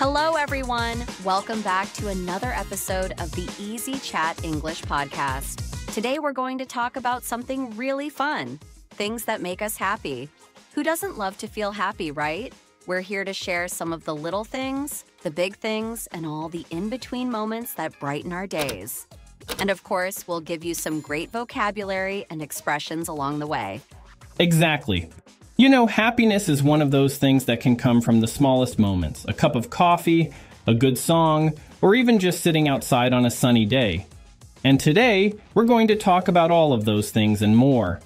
Hello, everyone. Welcome back to another episode of the Easy Chat English podcast. Today, we're going to talk about something really fun, things that make us happy. Who doesn't love to feel happy, right? We're here to share some of the little things, the big things, and all the in-between moments that brighten our days. And of course, we'll give you some great vocabulary and expressions along the way. Exactly. You know, happiness is one of those things that can come from the smallest moments. A cup of coffee, a good song, or even just sitting outside on a sunny day. And today, we're going to talk about all of those things and more.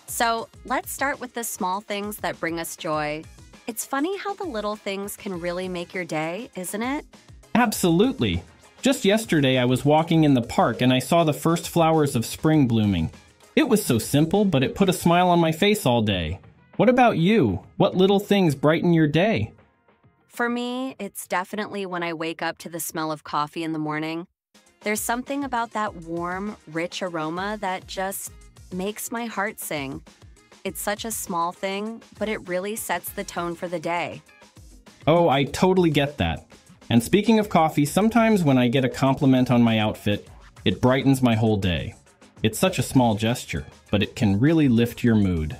So, let's start with the small things that bring us joy. It's funny how the little things can really make your day, isn't it? Absolutely. Just yesterday, I was walking in the park and I saw the first flowers of spring blooming. It was so simple, but it put a smile on my face all day. What about you? What little things brighten your day? For me, it's definitely when I wake up to the smell of coffee in the morning. There's something about that warm, rich aroma that just makes my heart sing. It's such a small thing, but it really sets the tone for the day. Oh, I totally get that. And speaking of coffee, sometimes when I get a compliment on my outfit, it brightens my whole day. It's such a small gesture, but it can really lift your mood.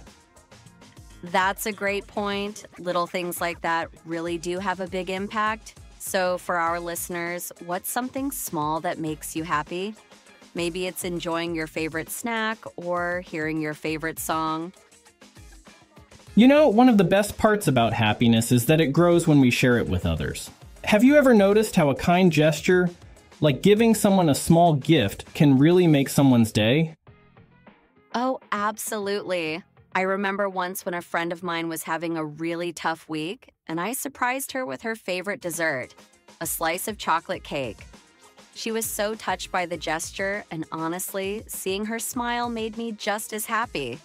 That's a great point. Little things like that really do have a big impact. So for our listeners, what's something small that makes you happy? Maybe it's enjoying your favorite snack or hearing your favorite song. You know, one of the best parts about happiness is that it grows when we share it with others. Have you ever noticed how a kind gesture, like giving someone a small gift, can really make someone's day? Oh, absolutely. I remember once when a friend of mine was having a really tough week, and I surprised her with her favorite dessert, a slice of chocolate cake. She was so touched by the gesture, and honestly, seeing her smile made me just as happy.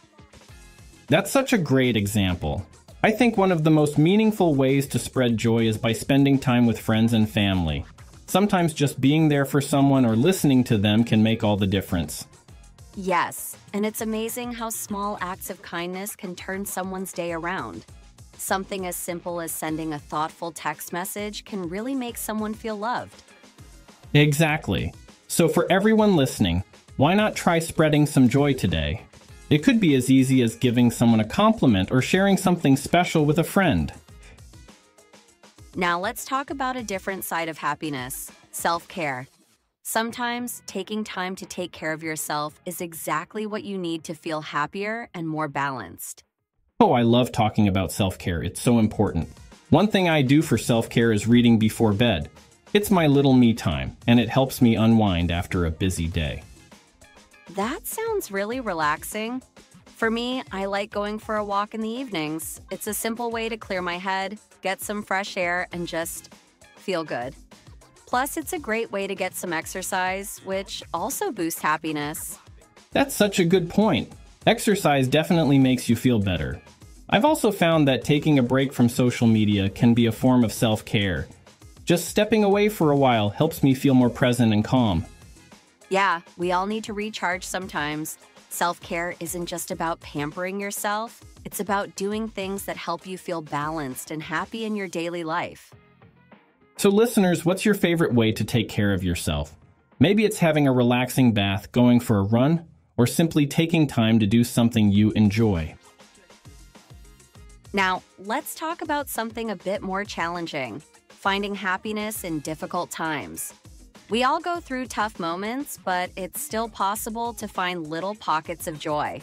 That's such a great example. I think one of the most meaningful ways to spread joy is by spending time with friends and family. Sometimes just being there for someone or listening to them can make all the difference. Yes, and it's amazing how small acts of kindness can turn someone's day around. Something as simple as sending a thoughtful text message can really make someone feel loved. Exactly. So for everyone listening, why not try spreading some joy today? It could be as easy as giving someone a compliment or sharing something special with a friend. Now let's talk about a different side of happiness, self-care. Sometimes taking time to take care of yourself is exactly what you need to feel happier and more balanced. Oh, I love talking about self-care. It's so important. One thing I do for self-care is reading before bed. It's my little me time, and it helps me unwind after a busy day. That sounds really relaxing. For me, I like going for a walk in the evenings. It's a simple way to clear my head, get some fresh air, and just feel good. Plus, it's a great way to get some exercise, which also boosts happiness. That's such a good point. Exercise definitely makes you feel better. I've also found that taking a break from social media can be a form of self-care. Just stepping away for a while helps me feel more present and calm. Yeah, we all need to recharge sometimes. Self-care isn't just about pampering yourself. It's about doing things that help you feel balanced and happy in your daily life. So listeners, what's your favorite way to take care of yourself? Maybe it's having a relaxing bath, going for a run, or simply taking time to do something you enjoy. Now, let's talk about something a bit more challenging, finding happiness in difficult times. We all go through tough moments, but it's still possible to find little pockets of joy.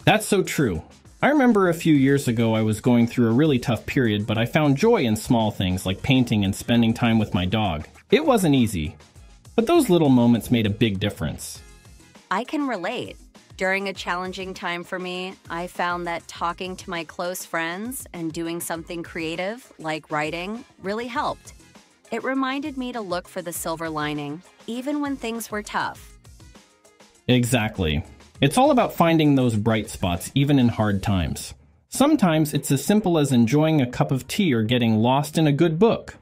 That's so true. I remember a few years ago I was going through a really tough period, but I found joy in small things like painting and spending time with my dog. It wasn't easy, but those little moments made a big difference. I can relate. During a challenging time for me, I found that talking to my close friends and doing something creative, like writing, really helped. It reminded me to look for the silver lining, even when things were tough. Exactly. It's all about finding those bright spots, even in hard times. Sometimes it's as simple as enjoying a cup of tea or getting lost in a good book.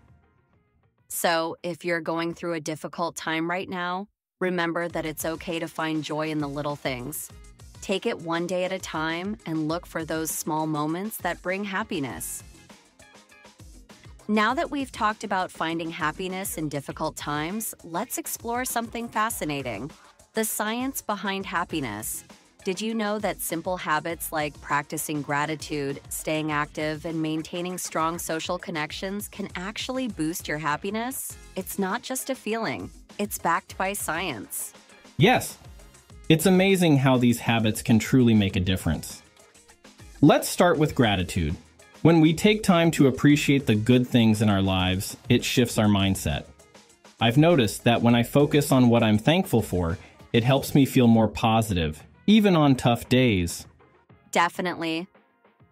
So, if you're going through a difficult time right now, remember that it's okay to find joy in the little things. Take it one day at a time and look for those small moments that bring happiness. Now that we've talked about finding happiness in difficult times, let's explore something fascinating: the science behind happiness. Did you know that simple habits like practicing gratitude, staying active, and maintaining strong social connections can actually boost your happiness? It's not just a feeling, it's backed by science. Yes, it's amazing how these habits can truly make a difference. Let's start with gratitude. When we take time to appreciate the good things in our lives, it shifts our mindset. I've noticed that when I focus on what I'm thankful for, it helps me feel more positive, even on tough days. Definitely.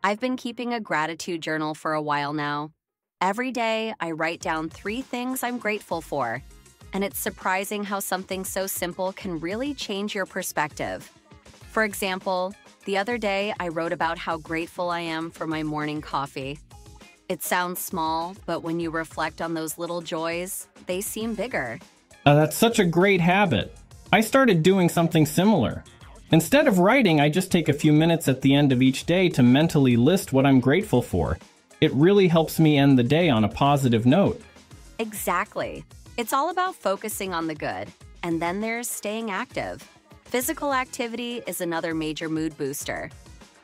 I've been keeping a gratitude journal for a while now. Every day, I write down 3 things I'm grateful for, and it's surprising how something so simple can really change your perspective. For example, the other day, I wrote about how grateful I am for my morning coffee. It sounds small, but when you reflect on those little joys, they seem bigger. That's such a great habit. I started doing something similar. Instead of writing, I just take a few minutes at the end of each day to mentally list what I'm grateful for. It really helps me end the day on a positive note. Exactly. It's all about focusing on the good, and then there's staying active. Physical activity is another major mood booster.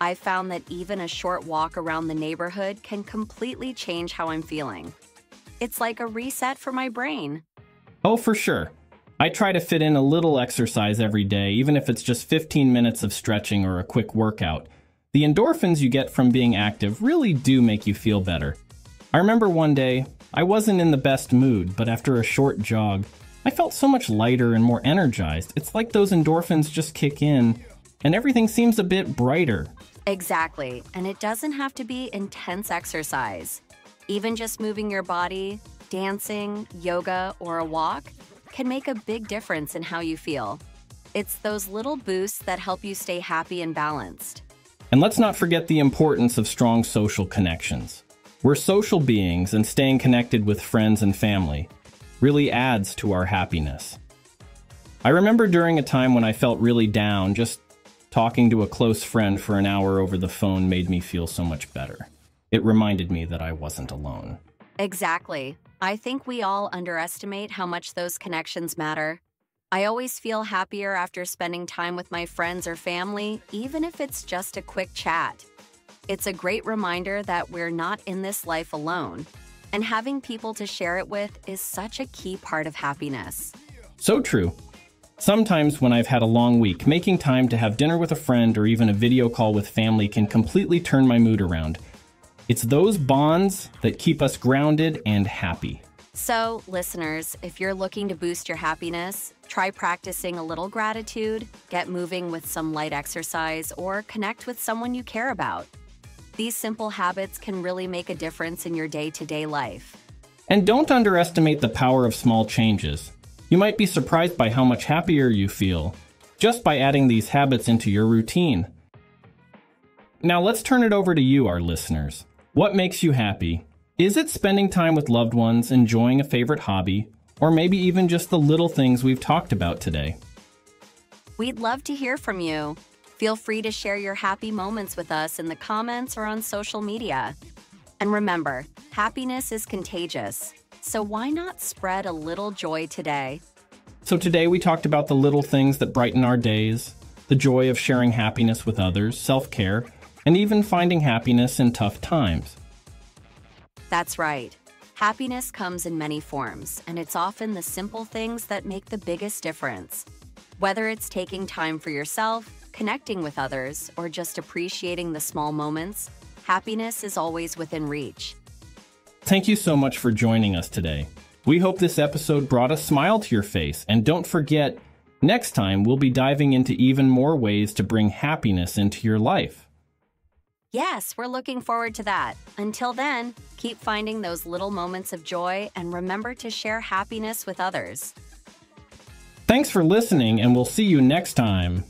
I've found that even a short walk around the neighborhood can completely change how I'm feeling. It's like a reset for my brain. Oh, for sure. I try to fit in a little exercise every day, even if it's just 15 minutes of stretching or a quick workout. The endorphins you get from being active really do make you feel better. I remember one day, I wasn't in the best mood, but after a short jog, I felt so much lighter and more energized. It's like those endorphins just kick in, and everything seems a bit brighter. Exactly, and it doesn't have to be intense exercise. Even just moving your body, dancing, yoga, or a walk can make a big difference in how you feel. It's those little boosts that help you stay happy and balanced. And let's not forget the importance of strong social connections. We're social beings, and staying connected with friends and family really adds to our happiness. I remember during a time when I felt really down, just talking to a close friend for an hour over the phone made me feel so much better. It reminded me that I wasn't alone. Exactly. I think we all underestimate how much those connections matter. I always feel happier after spending time with my friends or family, even if it's just a quick chat. It's a great reminder that we're not in this life alone, and having people to share it with is such a key part of happiness. So true. Sometimes when I've had a long week, making time to have dinner with a friend or even a video call with family can completely turn my mood around. It's those bonds that keep us grounded and happy. So, listeners, if you're looking to boost your happiness, try practicing a little gratitude, get moving with some light exercise, or connect with someone you care about. These simple habits can really make a difference in your day-to-day life. And don't underestimate the power of small changes. You might be surprised by how much happier you feel just by adding these habits into your routine. Now let's turn it over to you, our listeners. What makes you happy? Is it spending time with loved ones, enjoying a favorite hobby, or maybe even just the little things we've talked about today? We'd love to hear from you. Feel free to share your happy moments with us in the comments or on social media. And remember, happiness is contagious, so why not spread a little joy today? So today we talked about the little things that brighten our days, the joy of sharing happiness with others, self-care, and even finding happiness in tough times. That's right. Happiness comes in many forms, and it's often the simple things that make the biggest difference. Whether it's taking time for yourself, connecting with others, or just appreciating the small moments, happiness is always within reach. Thank you so much for joining us today. We hope this episode brought a smile to your face, and don't forget, next time we'll be diving into even more ways to bring happiness into your life. Yes, we're looking forward to that. Until then, keep finding those little moments of joy and remember to share happiness with others. Thanks for listening, and we'll see you next time.